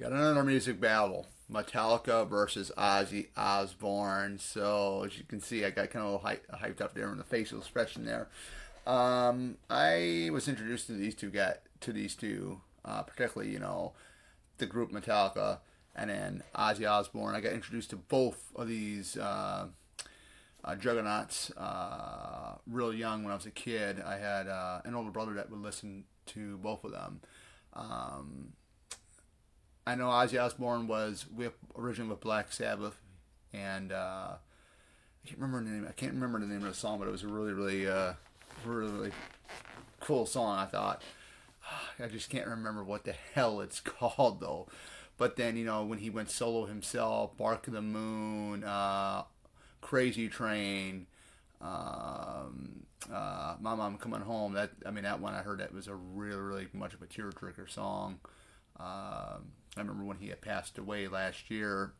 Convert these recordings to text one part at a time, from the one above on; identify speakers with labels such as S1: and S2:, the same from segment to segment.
S1: got another music battle. Metallica versus Ozzy Osbourne. So as you can see, I got kind of a little hyped up there in the facial expression there. I was introduced to these two, particularly the group Metallica, and then Ozzy Osbourne. I got introduced to both of these juggernauts real young when I was a kid. I had an older brother that would listen to both of them. Um, I know Ozzy Osbourne was originally with Black Sabbath, and I can't remember the name of the song, but it was a really cool song. I thought. I just can't remember what the hell it's called though. But then when he went solo himself, Bark of the Moon, Crazy Train, My Mom Coming Home. That one I heard that was a really much of a tearjerker song. I remember when he had passed away last year.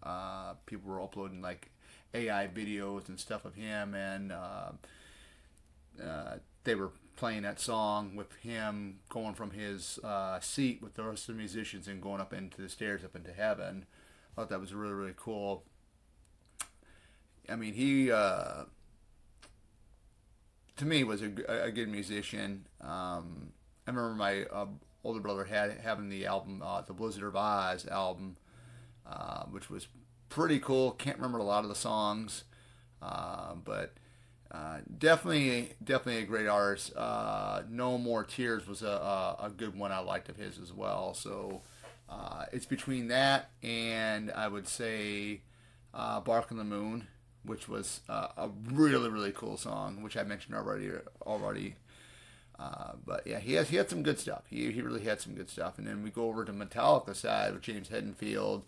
S1: People were uploading like AI videos and stuff of him, and they were playing that song with him going from his seat with the rest of the musicians and going up into the stairs up into heaven. I thought that was really cool. I mean, he to me was a good musician. I remember my older brother having the album, the Blizzard of Oz album, which was pretty cool. Can't remember a lot of the songs, but definitely a great artist. No More Tears was a good one I liked of his as well. So it's between that and I would say Bark on the Moon, which was a really cool song, which I mentioned already. But yeah, he had some good stuff. He really had some good stuff. And then we go over to Metallica side with James Hetfield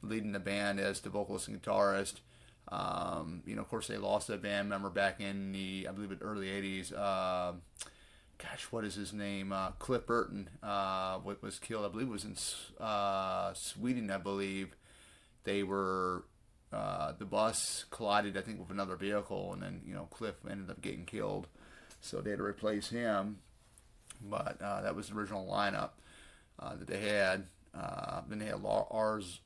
S1: leading the band as the vocalist and guitarist. Of course, they lost a band member back in I believe, the early '80s. What is his name? Cliff Burton was killed. I believe it was in Sweden. I believe they were. The bus collided, I think, with another vehicle, and then Cliff ended up getting killed. So they had to replace him. But that was the original lineup that they had. Then they had Lars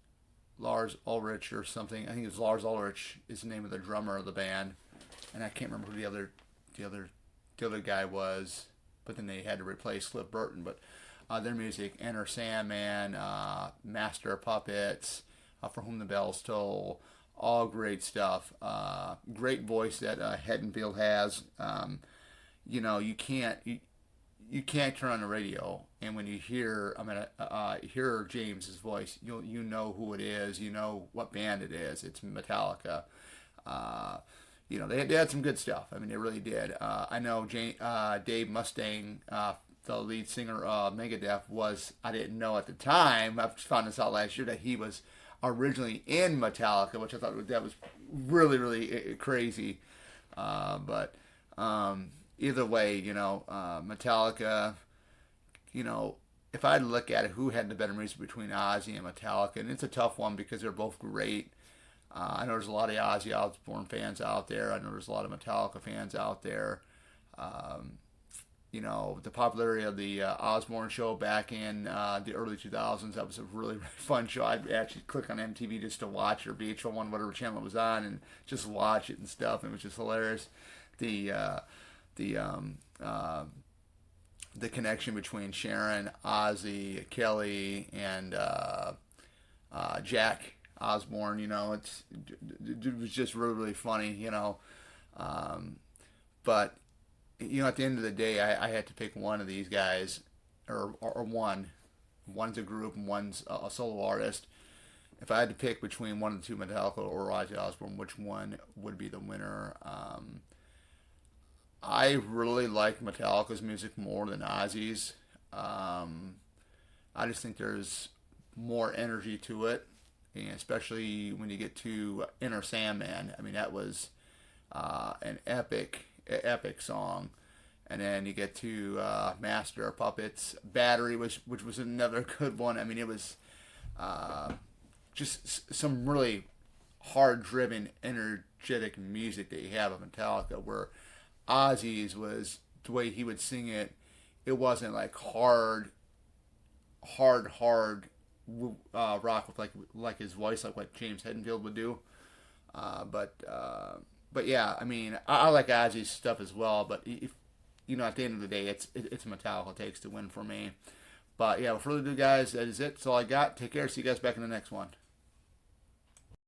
S1: Ulrich or something. I think it was Lars Ulrich is the name of the drummer of the band, and I can't remember who the other guy was. But then they had to replace Cliff Burton. But their music: Enter Sandman, Master of Puppets, For Whom the Bells Toll, all great stuff. Great voice that Hetfield has. You can't turn on the radio, and when you hear hear James's voice, you know who it is. You know what band it is. It's Metallica. They had some good stuff. I mean, they really did. I know Dave Mustaine, the lead singer of Megadeth, was, I didn't know at the time. I found this out last year that he was originally in Metallica, which I thought that was really crazy. But either way, Metallica, if I had to look at it, who had the better music between Ozzy and Metallica, and it's a tough one because they're both great. I know there's a lot of Ozzy Osbourne fans out there. I know there's a lot of Metallica fans out there. Um, the popularity of the Osbourne show back in the early 2000s, that was a really fun show. I'd actually click on MTV just to watch, or VH1, whatever channel it was on, and just watch it and stuff. It was just hilarious. The the um, uh, the connection between Sharon, Ozzy, Kelly, and Jack Osbourne. It was just really funny. Um, but at the end of the day, I had to pick one of these guys, or one. One's a group and one's a solo artist. If I had to pick between one of the two, Metallica or Ozzy Osbourne, which one would be the winner? I really like Metallica's music more than Ozzy's. Um, I just think there's more energy to it, and especially when you get to Enter Sandman. I mean, that was an epic song. And then you get to Master of Puppets, Battery, which was another good one. I mean, it was just some really hard-driven, energetic music that you have of Metallica, where Ozzy's was the way he would sing it. It wasn't like hard rock with like his voice, like what James Hetfield would do. But yeah, I mean, I like Ozzy's stuff as well. But if at the end of the day, it's Metallica takes to win for me. But yeah, for the guys, that is it. That's all I got. Take care. See you guys back in the next one.